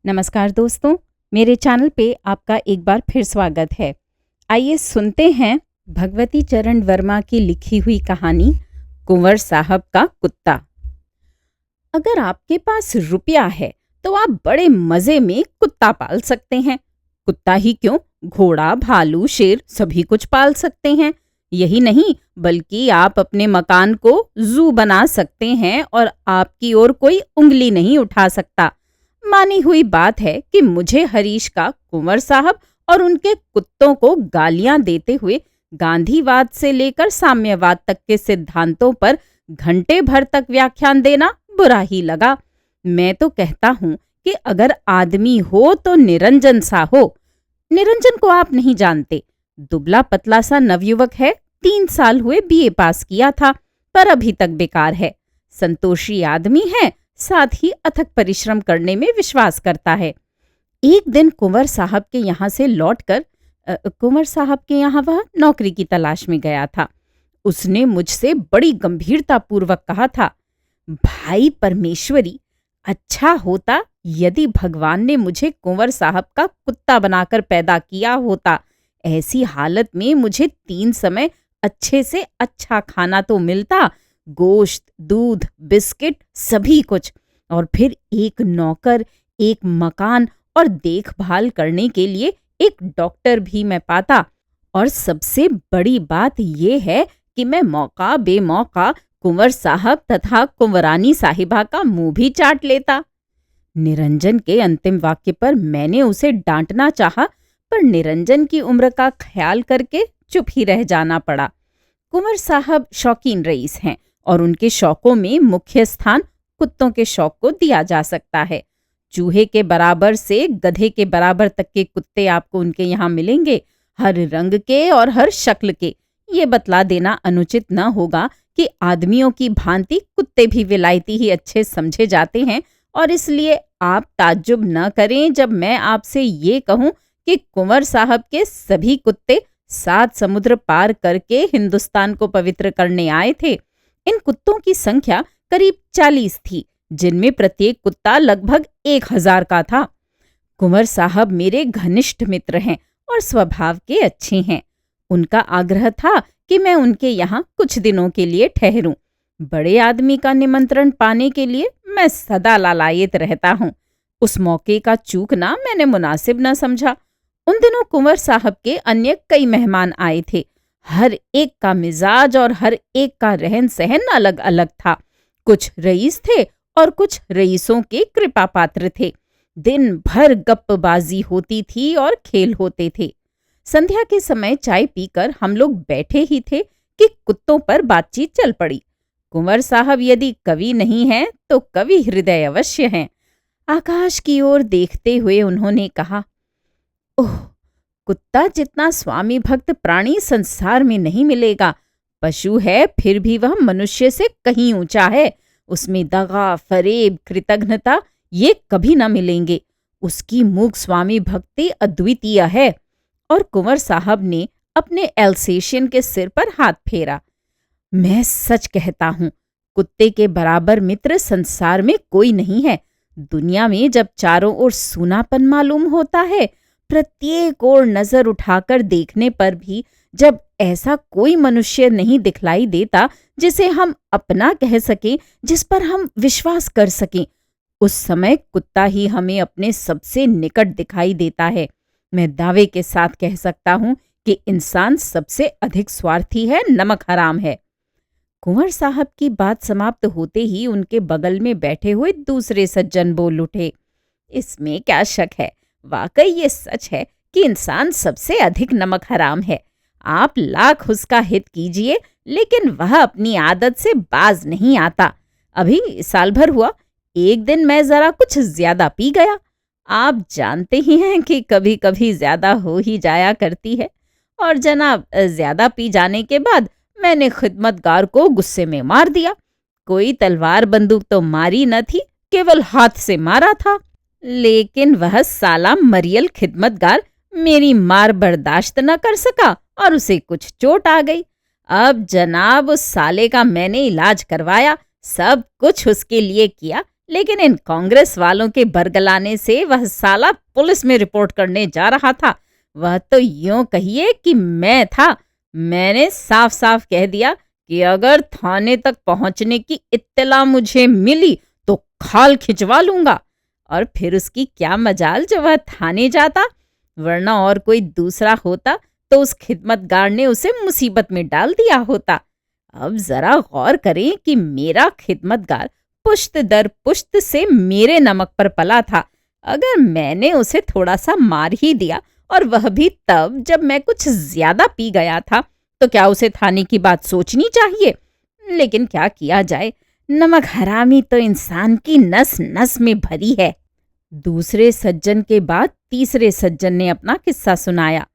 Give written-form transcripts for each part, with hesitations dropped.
नमस्कार दोस्तों, मेरे चैनल पे आपका एक बार फिर स्वागत है। आइए सुनते हैं भगवती चरण वर्मा की लिखी हुई कहानी कुंवर साहब का कुत्ता। अगर आपके पास रुपया है तो आप बड़े मजे में कुत्ता पाल सकते हैं। कुत्ता ही क्यों, घोड़ा, भालू, शेर सभी कुछ पाल सकते हैं। यही नहीं बल्कि आप अपने मकान को जू बना सकते हैं और आपकी ओर कोई उंगली नहीं उठा सकता। मानी हुई बात है कि मुझे हरीश का कुंवर साहब और उनके कुत्तों को गालियां देते हुए गांधीवाद से लेकर साम्यवाद तक के सिद्धांतों पर घंटे भर तक व्याख्यान देना बुरा ही लगा। मैं तो कहता हूँ कि अगर आदमी हो तो निरंजन सा हो। निरंजन को आप नहीं जानते, दुबला पतला सा नवयुवक है। 3 साल हुए बीए पास किया था, पर अभी तक बेकार है। संतोषी आदमी है, साथ ही अथक परिश्रम करने में विश्वास करता है। एक दिन कुंवर साहब के यहाँ से लौटकर कुंवर साहब के यहाँ वह नौकरी की तलाश में गया था। उसने मुझसे बड़ी गंभीरता पूर्वक कहा था, भाई परमेश्वरी, अच्छा होता यदि भगवान ने मुझे कुंवर साहब का कुत्ता बनाकर पैदा किया होता। ऐसी हालत में मुझे 3 समय अच्छे से अच्छा खाना तो मिलता, गोश्त, दूध, बिस्किट, सभी कुछ, और फिर एक नौकर, एक मकान और देखभाल करने के लिए एक डॉक्टर भी मैं पाता। और सबसे बड़ी बात यह है कि मैं मौका बेमौका कुंवर साहब तथा कुंवरानी साहिबा का मुंह भी चाट लेता। निरंजन के अंतिम वाक्य पर मैंने उसे डांटना चाहा, पर निरंजन की उम्र का ख्याल करके चुप ही रह जाना पड़ा। कुंवर साहब शौकीन रईस हैं और उनके शौकों में मुख्य स्थान कुत्तों के शौक को दिया जा सकता है। चूहे के बराबर से गधे के बराबर तक के कुत्ते आपको उनके यहाँ मिलेंगे, हर रंग के और हर शक्ल के। ये बतला देना अनुचित न होगा कि आदमियों की भांति कुत्ते भी विलायती ही अच्छे समझे जाते हैं, और इसलिए आप ताज्जुब न करें जब मैं आपसे ये कहूं कि कुंवर साहब के सभी कुत्ते 7 समुद्र पार करके हिंदुस्तान को पवित्र करने आए थे। इन कुत्तों की संख्या करीब 40 थी, जिनमें प्रत्येक कुत्ता लगभग 1000 का था। कुंवर साहब मेरे घनिष्ठ मित्र हैं और स्वभाव के अच्छे हैं। उनका आग्रह था कि मैं उनके यहाँ कुछ दिनों के लिए ठहरूं। बड़े आदमी का निमंत्रण पाने के लिए मैं सदा लालायित रहता हूँ। उस मौके का चूकना मैंने मुनासिब न समझा। उन दिनों कुंवर साहब के अन्य कई मेहमान आए थे। हर एक का मिजाज और हर एक का रहन सहन अलग अलग था। कुछ रईस थे और कुछ रईसों के कृपा पात्र थे। दिन भर गप्पबाजी होती थी और खेल होते थे। संध्या के समय चाय पीकर हम लोग बैठे ही थे कि कुत्तों पर बातचीत चल पड़ी। कुंवर साहब यदि कवि नहीं हैं तो कवि हृदय अवश्य हैं। आकाश की ओर देखते हुए उन्होंने कहा, ओह, कुत्ता जितना स्वामी भक्त प्राणी संसार में नहीं मिलेगा। पशु है फिर भी वह मनुष्य से कहीं ऊंचा है। उसमें दगा, फरेब, कृतघ्नता ये कभी न मिलेंगे। उसकी मूक स्वामी भक्ति अद्वितीय है। और कुंवर साहब ने अपने एल्सेशियन के सिर पर हाथ फेरा। मैं सच कहता हूँ, कुत्ते के बराबर मित्र संसार में कोई नहीं है। दुनिया में जब चारों ओर सूनापन मालूम होता है, प्रत्येक ओर नजर उठाकर देखने पर भी जब ऐसा कोई मनुष्य नहीं दिखलाई देता जिसे हम अपना कह सकें, जिस पर हम विश्वास कर सकें, उस समय कुत्ता ही हमें अपने सबसे निकट दिखाई देता है। मैं दावे के साथ कह सकता हूं कि इंसान सबसे अधिक स्वार्थी है, नमक हराम है। कुंवर साहब की बात समाप्त होते ही उनके बगल में बैठे हुए दूसरे सज्जन बोल उठे, इसमें क्या शक है, वाकई ये सच है कि इंसान सबसे अधिक नमक हराम है। आप लाख उसका हित कीजिए, लेकिन वह अपनी आदत से बाज नहीं आता। अभी साल भर हुआ, एक दिन मैं जरा कुछ ज्यादा पी गया। आप जानते ही हैं कि कभी कभी ज्यादा हो ही जाया करती है। और जनाब, ज्यादा पी जाने के बाद मैंने खिदमतगार को गुस्से में मार दिया। कोई तलवार बंदूक तो मारी न थी, केवल हाथ से मारा था। लेकिन वह साला मरियल खिदमतगार मेरी मार बर्दाश्त न कर सका और उसे कुछ चोट आ गई। अब जनाब, उस साले का मैंने इलाज करवाया, सब कुछ उसके लिए किया, लेकिन इन कांग्रेस वालों के बरगलाने से वह साला पुलिस में रिपोर्ट करने जा रहा था। वह तो यूं कहिए कि मैं था। मैंने साफ साफ कह दिया कि अगर थाने तक पहुंचने की इत्तला मुझे मिली तो खाल खिंचवा लूंगा। और फिर उसकी क्या मजाल जो वह थाने जाता, वरना और कोई दूसरा होता तो उस खिदमतगार ने उसे मुसीबत में डाल दिया होता। अब जरा गौर करें कि मेरा खिदमतगार पुश्त दर पुश्त से मेरे नमक पर पला था। अगर मैंने उसे थोड़ा सा मार ही दिया, और वह भी तब जब मैं कुछ ज्यादा पी गया था, तो क्या उसे थाने की बात सोचनी चाहिए? लेकिन क्या किया जाए, नमक हरामी तो इंसान की नस नस में भरी है। दूसरे सज्जन के बाद तीसरे सज्जन ने अपना किस्सा सुनाया।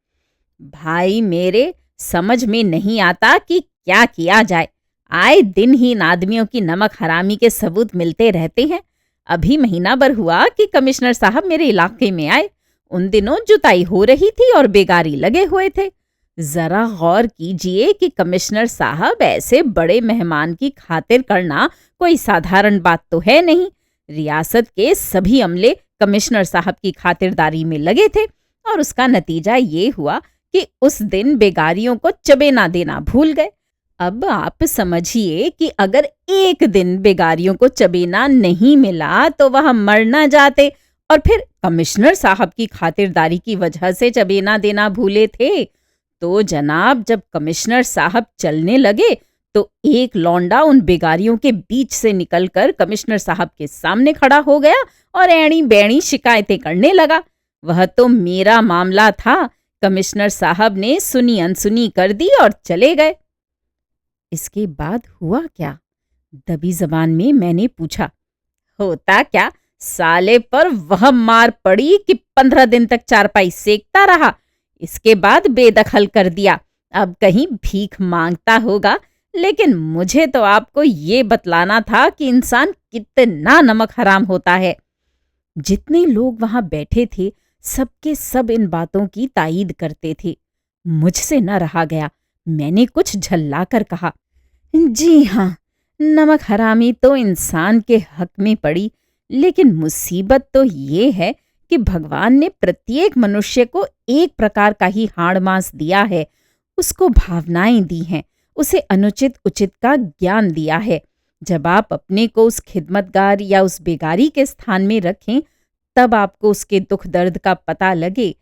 भाई मेरे, समझ में नहीं आता कि क्या किया जाए। आए दिन ही इन आदमियों की नमक हरामी के सबूत मिलते रहते हैं। अभी महीना भर हुआ कि कमिश्नर साहब मेरे इलाके में आए। उन दिनों जुताई हो रही थी और बेगारी लगे हुए थे। जरा गौर कीजिए कि कमिश्नर साहब ऐसे बड़े मेहमान की खातिर करना कोई साधारण बात तो है नहीं। रियासत के सभी अमले कमिश्नर साहब की खातिरदारी में लगे थे, और उसका नतीजा ये हुआ कि उस दिन बेगारियों को चबेना देना भूल गए। अब आप समझिए कि अगर एक दिन बेगारियों को चबेना नहीं मिला तो वह मर ना जाते, और फिर कमिश्नर साहब की खातिरदारी की वजह से चबेना देना भूले थे। तो जनाब, जब कमिश्नर साहब चलने लगे तो एक लौंडा उन बेगारियों के बीच से निकलकर कमिश्नर साहब के सामने खड़ा हो गया और ऐणी बैणी शिकायतें करने लगा। वह तो मेरा मामला था। कमिश्नर साहब ने सुनी अनसुनी कर दी और चले गए। इसके बाद हुआ क्या? दबी जबान में मैंने पूछा। होता क्या, साले पर वह मार पड़ी कि 15 दिन तक चारपाई सेकता रहा। इसके बाद बेदखल कर दिया। अब कहीं भीख मांगता होगा। लेकिन मुझे तो आपको ये बतलाना था कि इंसान कितना नमक हराम होता है। जितने लोग वहां बैठे थे, सबके सब इन बातों की तायीद करते थे। मुझसे न रहा गया। मैंने कुछ झल्लाकर कहा, जी हाँ, नमक हरामी तो इंसान के हक में पड़ी, लेकिन मुसीबत तो ये है कि भगवान ने प्रत्येक मनुष्य को एक प्रकार का ही हाड़ मांस दिया है। उसको भावनाएं दी हैं, उसे अनुचित उचित का ज्ञान दिया है। जब आप अपने को उस खिदमतगार या उस बेगारी के स्थान में रखें, तब आपको उसके दुख दर्द का पता लगे।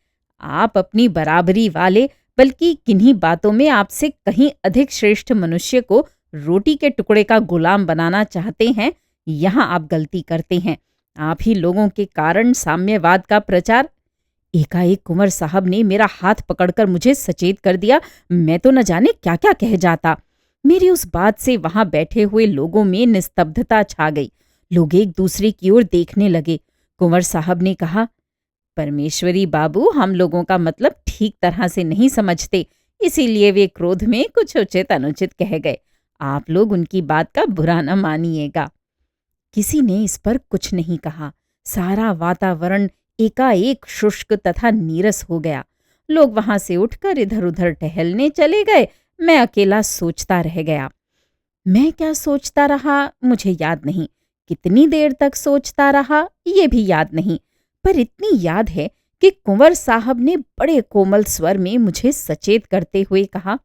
आप अपनी बराबरी वाले, बल्कि किन्हीं बातों में आपसे कहीं अधिक श्रेष्ठ मनुष्य को रोटी के टुकड़े का गुलाम बनाना चाहते हैं, यहाँ आप गलती करते हैं। आप ही लोगों के कारण साम्यवाद का प्रचार। एकाएक कुंवर साहब ने मेरा हाथ पकड़कर मुझे सचेत कर दिया। मैं तो न जाने क्या क्या कह जाता। मेरी उस बात से वहां बैठे हुए लोगों में निस्तब्धता छा गई। लोग एक दूसरे की ओर देखने लगे। कुंवर साहब ने कहा, परमेश्वरी बाबू हम लोगों का मतलब ठीक तरह से नहीं समझते, इसीलिए वे क्रोध में कुछ उचित अनुचित कह गए। आप लोग उनकी बात का बुरा न मानिएगा। किसी ने इस पर कुछ नहीं कहा। सारा वातावरण एकाएक शुष्क तथा नीरस हो गया। लोग वहां से उठकर इधर उधर टहलने चले गए। मैं अकेला सोचता रह गया। मैं क्या सोचता रहा मुझे याद नहीं। कितनी देर तक सोचता रहा ये भी याद नहीं। पर इतनी याद है कि कुंवर साहब ने बड़े कोमल स्वर में मुझे सचेत करते हुए कहा,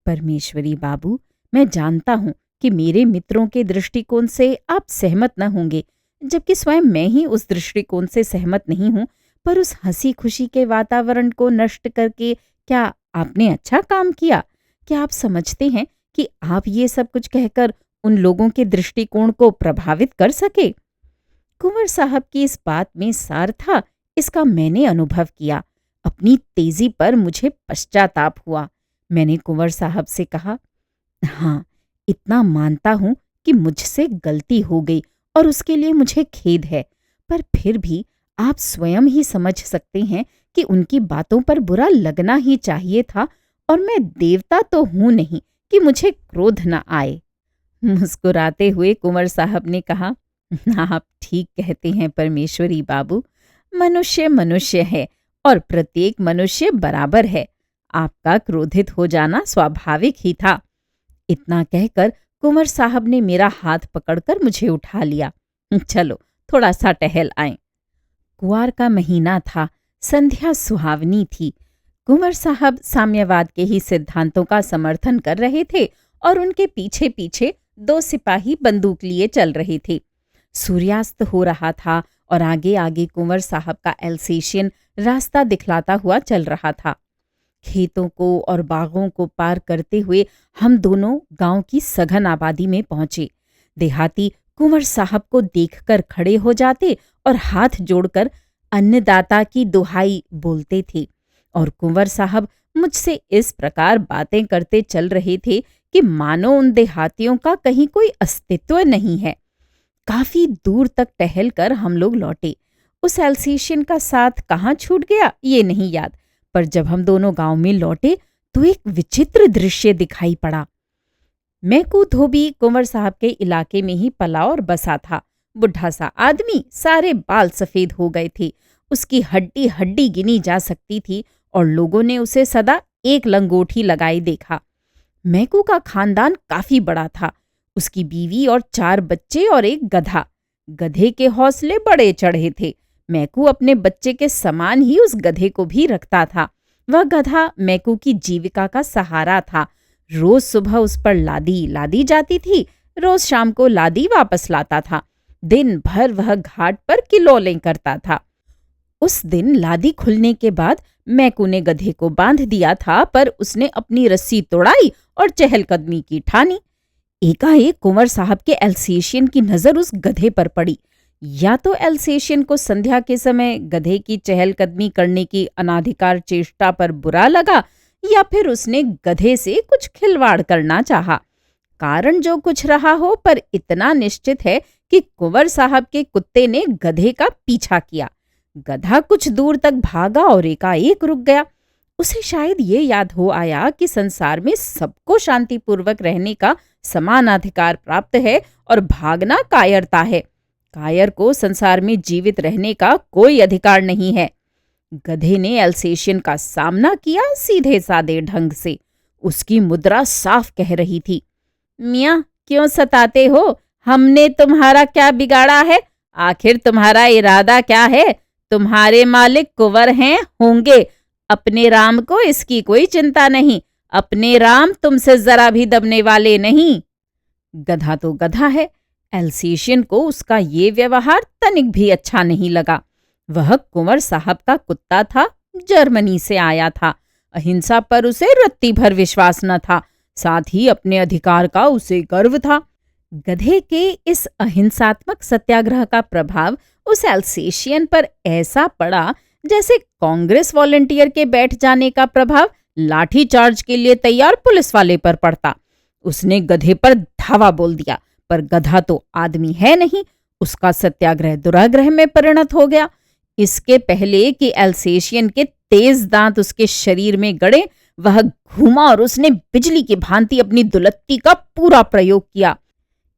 परमेश्वरी बाबू, मैं जानता हूं कि मेरे मित्रों के दृष्टिकोण से आप सहमत न होंगे, जबकि स्वयं मैं ही उस दृष्टिकोण से सहमत नहीं हूं, पर उस हंसी खुशी के वातावरण को नष्ट करके क्या आपने अच्छा काम किया? क्या आप समझते हैं कि आप ये सब कुछ कहकर उन लोगों के दृष्टिकोण को प्रभावित कर सके? कुंवर साहब की इस बात में सार था, इसका मैंने अनुभव किया। अपनी तेजी पर मुझे पश्चाताप हुआ। मैंने कुंवर साहब से कहा, हाँ, इतना मानता हूं कि मुझसे गलती हो गई और उसके लिए मुझे खेद है, पर फिर भी आप स्वयं ही समझ सकते हैं कि उनकी बातों पर बुरा लगना ही चाहिए था, और मैं देवता तो हूं नहीं कि मुझे क्रोध न आए। मुस्कुराते हुए कुंवर साहब ने कहा, आप ठीक कहते हैं परमेश्वरी बाबू, मनुष्य मनुष्य है और प्रत्येक मनुष्य बराबर है। आपका क्रोधित हो जाना स्वाभाविक ही था। इतना कहकर कुंवर साहब ने मेरा हाथ पकड़कर मुझे उठा लिया। चलो थोड़ा सा टहल आएं। कुआर का महीना था, संध्या सुहावनी थी। कुंवर साहब साम्यवाद के ही सिद्धांतों का समर्थन कर रहे थे और उनके पीछे पीछे 2 सिपाही बंदूक लिए चल रहे थे। सूर्यास्त हो रहा था और आगे आगे कुंवर साहब का एल्सेशियन रास्ता दिखलाता हुआ चल रहा था। खेतों को और बागों को पार करते हुए हम दोनों गांव की सघन आबादी में पहुंचे। देहाती कुंवर साहब को देखकर खड़े हो जाते और हाथ जोड़कर अन्नदाता की दुहाई बोलते थे और कुंवर साहब मुझसे इस प्रकार बातें करते चल रहे थे कि मानो उन देहातियों का कहीं कोई अस्तित्व नहीं है। काफी दूर तक टहलकर हम लोग लौटे। उस एल्सेशियन का साथ कहाँ छूट गया ये नहीं याद, पर जब हम दोनों गांव में लौटे तो एक विचित्र दृश्य दिखाई पड़ा। मैकू धोबी कुंवर साहब के इलाके में ही पला और बसा था। बुढ़ा सा आदमी, सारे बाल सफेद हो गए थे। उसकी हड्डी हड्डी गिनी जा सकती थी और लोगों ने उसे सदा एक लंगोटी लगाए देखा। मैकू का खानदान काफी बड़ा था। उसकी बीवी और 4 बच्चे और एक गधा। गधे के हौसले बड़े चढ़े थे। मैकू अपने बच्चे के समान ही उस गधे को भी रखता था। वह गधा मैकू की जीविका का सहारा था। रोज सुबह उस पर लादी लादी जाती थी, रोज शाम को लादी वापस लाता था। दिन भर वह घाट पर किलोलें करता था। उस दिन लादी खुलने के बाद मैकू ने गधे को बांध दिया था, पर उसने अपनी रस्सी तोड़ाई और चहलकदमी की ठानी। एकाएक कुंवर साहब के एल्सेशियन की नजर उस गधे पर पड़ी। या तो एल्सेशियन को संध्या के समय गधे की चहलकदमी करने की अनाधिकार चेष्टा पर बुरा लगा, या फिर उसने गधे से कुछ खिलवाड़ करना चाहा। कारण जो कुछ रहा हो, पर इतना निश्चित है कि कुंवर साहब के कुत्ते ने गधे का पीछा किया। गधा कुछ दूर तक भागा और एकाएक रुक गया। उसे शायद ये याद हो आया कि संसार में सबको शांतिपूर्वक रहने का समान अधिकार प्राप्त है और भागना कायरता है। कायर को संसार में जीवित रहने का कोई अधिकार नहीं है। गधे ने एल्सेशियन का सामना किया सीधे साधे ढंग से। उसकी मुद्रा साफ कह रही थी, मियाँ क्यों सताते हो? हमने तुम्हारा क्या बिगाड़ा है? आखिर तुम्हारा इरादा क्या है? तुम्हारे मालिक कुंवर हैं, होंगे। अपने राम को इसकी कोई चिंता नहीं। अपने राम तुमसे जरा भी दबने वाले नहीं। गधा तो गधा है। एल्सेशियन को उसका ये व्यवहार तनिक भी अच्छा नहीं लगा। वह कुंवर साहब का कुत्ता था, जर्मनी से आया था। अहिंसा पर उसे रत्ती भर विश्वास न था, साथ ही अपने अधिकार का उसे गर्व था। गधे के इस अहिंसात्मक सत्याग्रह का प्रभाव उस एल्सेशियन पर ऐसा पड़ा जैसे कांग्रेस वॉलंटियर के बैठ जाने का प्रभाव लाठी चार्ज के लिए तैयार पुलिस वाले पर पड़ता। उसने गधे पर धावा बोल दिया, पर गधा तो आदमी है नहीं। उसका सत्याग्रह दुराग्रह में परिणत हो गया। इसके पहले कि एल्सेशियन के तेज दांत उसके शरीर में गड़े, वह घूमा और उसने बिजली की भांति अपनी दुलत्ती का पूरा प्रयोग किया।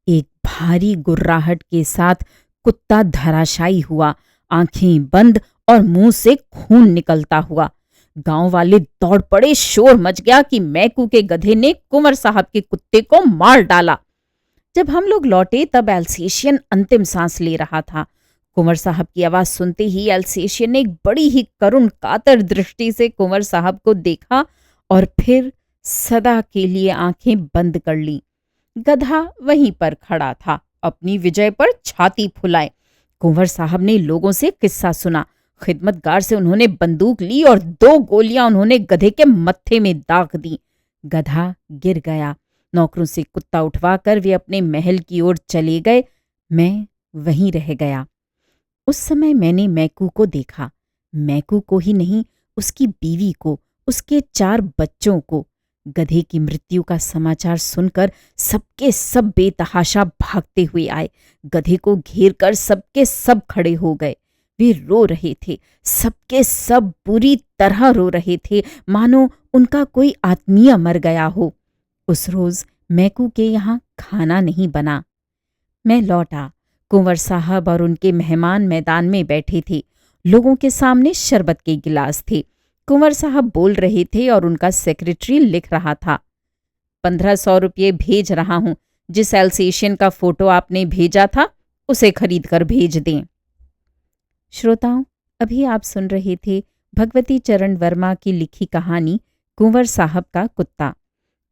एक भारी गुर्राहट के साथ कुत्ता धराशायी हुआ, आंखें बंद और मुंह से खून निकलता हुआ। गांव वाले दौड़ पड़े, शोर मच गया कि मैकू के गधे ने कुंवर साहब के कुत्ते को मार डाला। जब हम लोग लौटे तब एल्सेशियन अंतिम सांस ले रहा था। कुंवर साहब की आवाज सुनते ही एल्सेशियन ने एक बड़ी ही करुण कातर दृष्टि से कुंवर साहब को देखा और फिर सदा के लिए आंखें बंद कर ली। गधा वहीं पर खड़ा था, अपनी विजय पर छाती फुलाए। कुंवर साहब ने लोगों से किस्सा सुना। खिदमतगार से उन्होंने बंदूक ली और 2 गोलियां उन्होंने गधे के मत्थे में दाग दी। गधा गिर गया। नौकरों से कुत्ता उठवाकर वे अपने महल की ओर चले गए। मैं वहीं रह गया। उस समय मैंने मैकू को देखा। मैकू को ही नहीं, उसकी बीवी को, उसके 4 बच्चों को। गधे की मृत्यु का समाचार सुनकर सबके सब बेतहाशा भागते हुए आए। गधे को घेर कर सबके सब खड़े हो गए। वे रो रहे थे, सबके सब बुरी तरह रो रहे थे, मानो उनका कोई आत्मीय मर गया हो। उस रोज मैकू के यहाँ खाना नहीं बना। मैं लौटा। कुंवर साहब और उनके मेहमान मैदान में बैठे थे। लोगों के सामने शरबत के गिलास थे। कुंवर साहब बोल रहे थे और उनका सेक्रेटरी लिख रहा था। 1500 रुपये भेज रहा हूं। जिस एल्सेशियन का फोटो आपने भेजा था उसे खरीद कर भेज दें। श्रोताओं, अभी आप सुन रहे थे भगवती चरण वर्मा की लिखी कहानी कुंवर साहब का कुत्ता।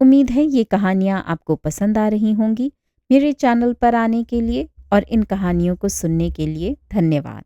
उम्मीद है ये कहानियाँ आपको पसंद आ रही होंगी। मेरे चैनल पर आने के लिए और इन कहानियों को सुनने के लिए धन्यवाद।